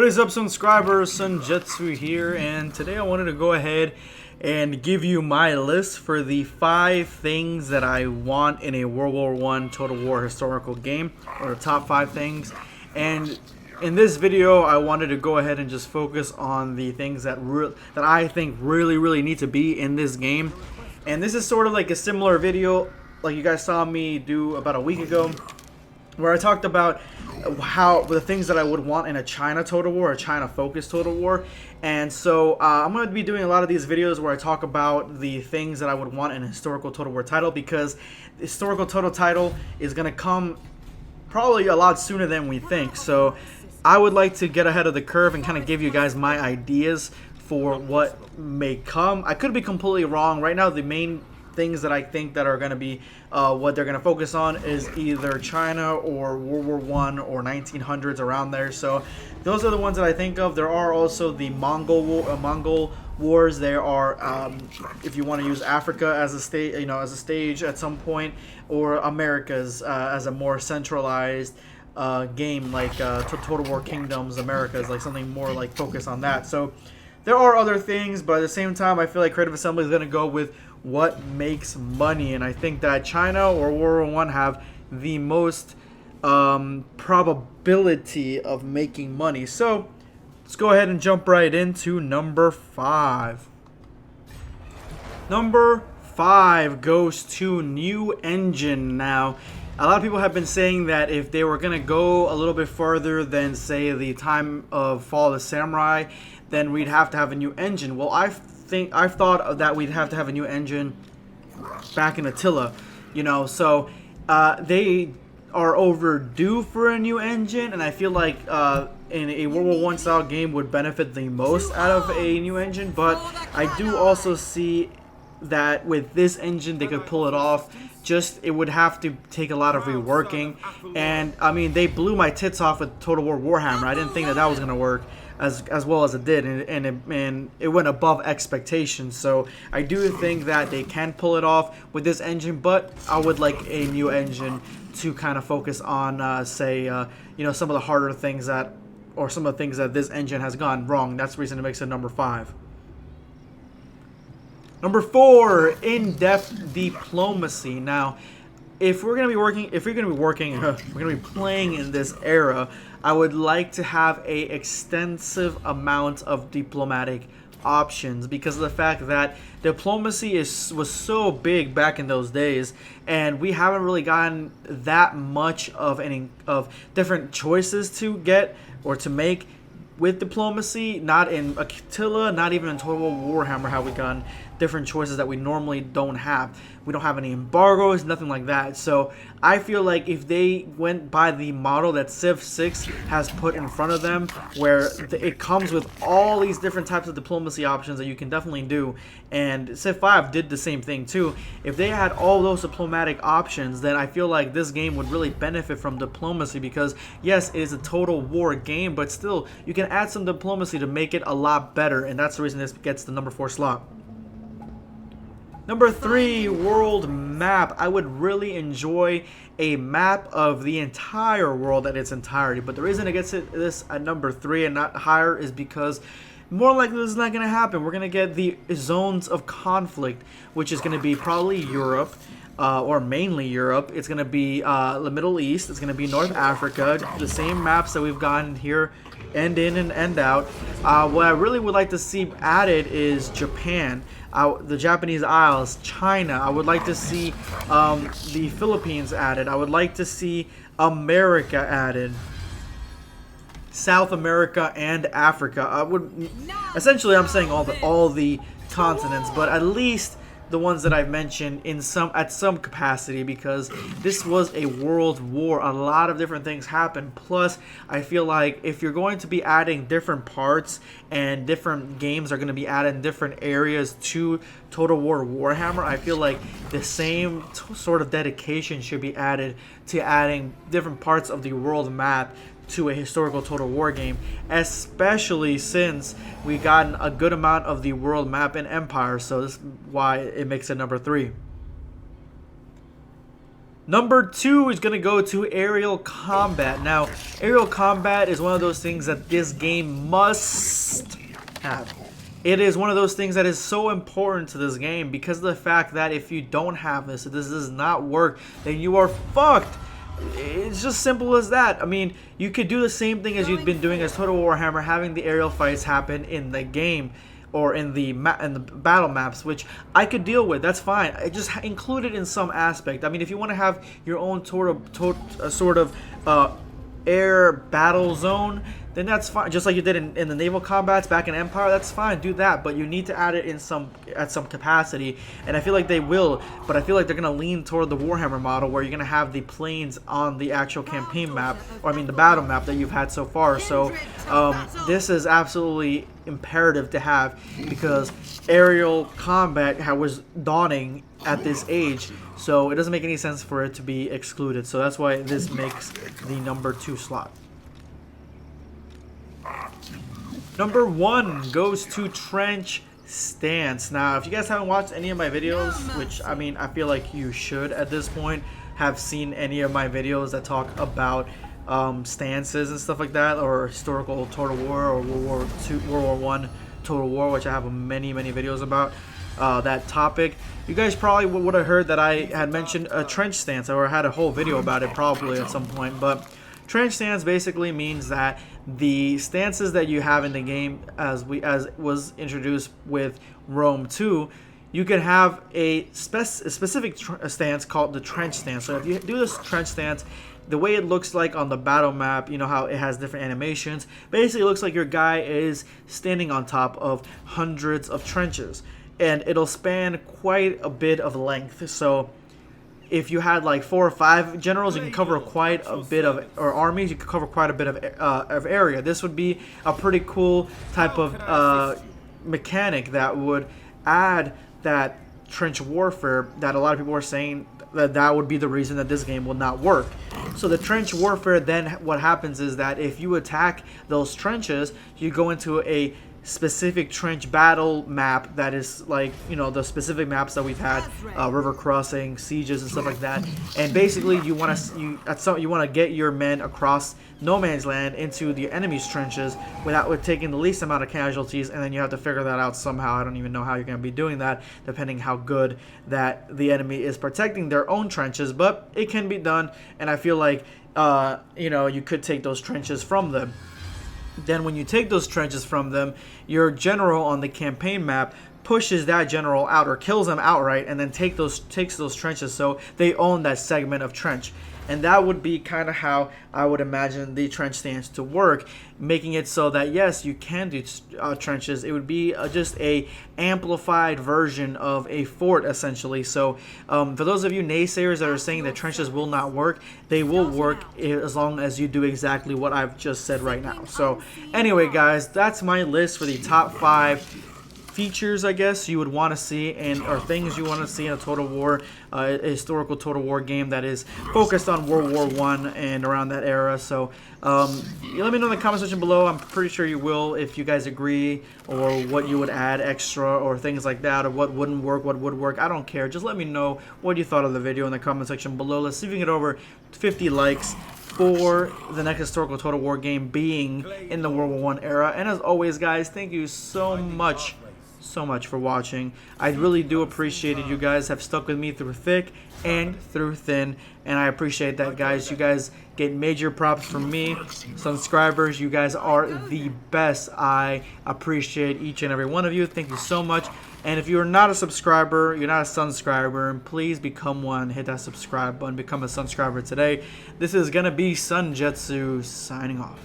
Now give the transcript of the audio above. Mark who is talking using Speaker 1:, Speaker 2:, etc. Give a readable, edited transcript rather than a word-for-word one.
Speaker 1: What is up, subscribers? Jetzu here, and today I wanted to go ahead and give you my list for the 5 things that I want in a World War I Total War historical game, or the top 5 things. And in this video, I wanted to go ahead and just focus on the things that I think really need to be in this game. And this is sort of like a similar video like you guys saw me do about a week ago, where I talked about how the things that I would want in a China Total War, a China-focused Total War. And so I'm going to be doing a lot of these videos where I talk about the things that I would want in a historical Total War title, because the historical Total title is going to come probably a lot sooner than we think. So I would like to get ahead of the curve and kind of give you guys my ideas for what may come. I could be completely wrong. Right now, the main things that I think that are going to be what they're going to focus on is either China or World War I or 1900s, around there. So those are the ones that I think of. There are also the Mongol wars. There are, if you want to use Africa as a state, as a stage at some point, or Americas as a more centralized game, like Total War Kingdoms Americas, like something more like focus on that. So there are other things, but at the same time, I feel like Creative Assembly is going to go with what makes money, and I think that China or World War I have the most probability of making money. So let's go ahead and jump right into number 5. Number 5 goes to new engine. Now, a lot of people have been saying that if they were going to go a little bit further than, say, the time of Fall of the Samurai, then we'd have to have a new engine. Well, I've thought that we'd have to have a new engine back in Attila, so they are overdue for a new engine, and I feel like in a World War I style game would benefit the most out of a new engine. But I do also see that with this engine they could pull it off. Just it would have to take a lot of reworking, and I mean, they blew my tits off with Total War Warhammer. I didn't think that was going to work as well as it did, and it went above expectations. So I do think that they can pull it off with this engine, but I would like a new engine to kind of focus on, say, some of the harder things or some of the things that this engine has gone wrong. That's the reason it makes it number 5. Number 4, in-depth diplomacy. Now, if we're gonna be playing in this era, I would like to have a extensive amount of diplomatic options, because of the fact that diplomacy was so big back in those days, and we haven't really gotten that much of different choices to get or to make with diplomacy. Not in Attila, not even in Total War Warhammer have we gotten different choices that we normally don't have. We don't have any embargoes, nothing like that. So I feel like if they went by the model that Civ 6 has put in front of them, where it comes with all these different types of diplomacy options that you can definitely do, and Civ 5 did the same thing too. If they had all those diplomatic options, then I feel like this game would really benefit from diplomacy, because yes, it is a Total War game, but still you can add some diplomacy to make it a lot better, and that's the reason this gets the number 4 slot. Number 3, world map. I would really enjoy a map of the entire world in its entirety, but the reason it gets this at number 3 and not higher is because more likely this is not going to happen. We're going to get the zones of conflict, which is going to be probably Europe, or mainly Europe. It's going to be the Middle East. It's going to be North Africa. The same maps that we've gotten here, end in and end out. What I really would like to see added is Japan, the Japanese Isles, China. I would like to see the Philippines added. I would like to see America added, South America and Africa. Essentially I'm saying all the continents, but at least the ones that I've mentioned at some capacity, because this was a world war. A lot of different things happened. Plus, I feel like if you're going to be adding different parts and different games are going to be added in different areas to Total War Warhammer, I feel like the same sort of dedication should be added to adding different parts of the world map to a historical Total War game, especially since we've gotten a good amount of the world map in Empire. So this is why it makes it number 3. Number 2 is going to go to aerial combat. Now, aerial combat is one of those things that this game must have. It is one of those things that is so important to this game because of the fact that if you don't have this, if this does not work, then you are fucked. It's just simple as that. I mean, you could do the same thing as you've been doing as Total Warhammer, having the aerial fights happen in the game or in the battle maps, which I could deal with. That's fine. I just include it in some aspect. I mean, if you want to have your own sort of air battle zone, then that's fine. Just like you did in the naval combats back in Empire, that's fine. Do that, but you need to add it in at some capacity. And I feel like they will, but I feel like they're gonna lean toward the Warhammer model, where you're gonna have the planes on the actual campaign map, or I mean the battle map that you've had so far. So this is absolutely imperative to have because aerial combat was dawning at this age. So it doesn't make any sense for it to be excluded. So that's why this makes the number 2 slot. Number 1 goes to trench stance. Now, if you guys haven't watched any of my videos, which I mean, I feel like you should at this point have seen any of my videos that talk about stances and stuff like that, or historical Total War or World War I Total War, which I have many videos about that topic. You guys probably would have heard that I had mentioned a trench stance, or I had a whole video about it probably at some point. But trench stance basically means that the stances that you have in the game, as was introduced with Rome 2, you could have a specific stance called the trench stance. So if you do this trench stance, the way it looks like on the battle map, you know how it has different animations, basically it looks like your guy is standing on top of hundreds of trenches, and it'll span quite a bit of length. So if you had like 4 or 5 generals, you can cover quite a bit of, or armies, you can cover quite a bit of area. This would be a pretty cool type of mechanic that would add that trench warfare that a lot of people are saying that would be the reason that this game will not work. So the trench warfare, then what happens is that if you attack those trenches, you go into a specific trench battle map that is like, you know, the specific maps that we've had, river crossing, sieges and stuff like that. And basically you want to get your men across no man's land into the enemy's trenches with taking the least amount of casualties, and then you have to figure that out somehow. I don't even know how you're going to be doing that, depending how good that the enemy is protecting their own trenches, but it can be done. And I feel like you know, you could take those trenches from them. Then when you take those trenches from them, your general on the campaign map pushes that general out or kills them outright, and then takes those trenches, so they own that segment of trench. And that would be kind of how I would imagine the trench stance to work, making it so that yes, you can do trenches. It would be just a amplified version of a fort, essentially. So for those of you naysayers that are saying that trenches will not work, they will work as long as you do exactly what I've just said right now. So anyway, guys, that's my list for the top 5 features, I guess, you would want to see, or things you want to see in a Total War, a historical Total War game that is focused on World War I and around that era. So let me know in the comment section below. I'm pretty sure you will, if you guys agree, or what you would add extra, or things like that, or what wouldn't work, what would work. I don't care. Just let me know what you thought of the video in the comment section below. Let's see if we can get over 50 likes for the next historical Total War game being in the World War I era. And as always, guys, thank you so much for watching. I really do appreciate it. You guys have stuck with me through thick and through thin, and I appreciate that, guys. You guys get major props from me. Subscribers, you guys are the best. I appreciate each and every one of you. Thank you so much. And if you're not a subscriber, you're not a subscriber, please become one. Hit that subscribe button, become a subscriber today. This is gonna be Jetzu signing off.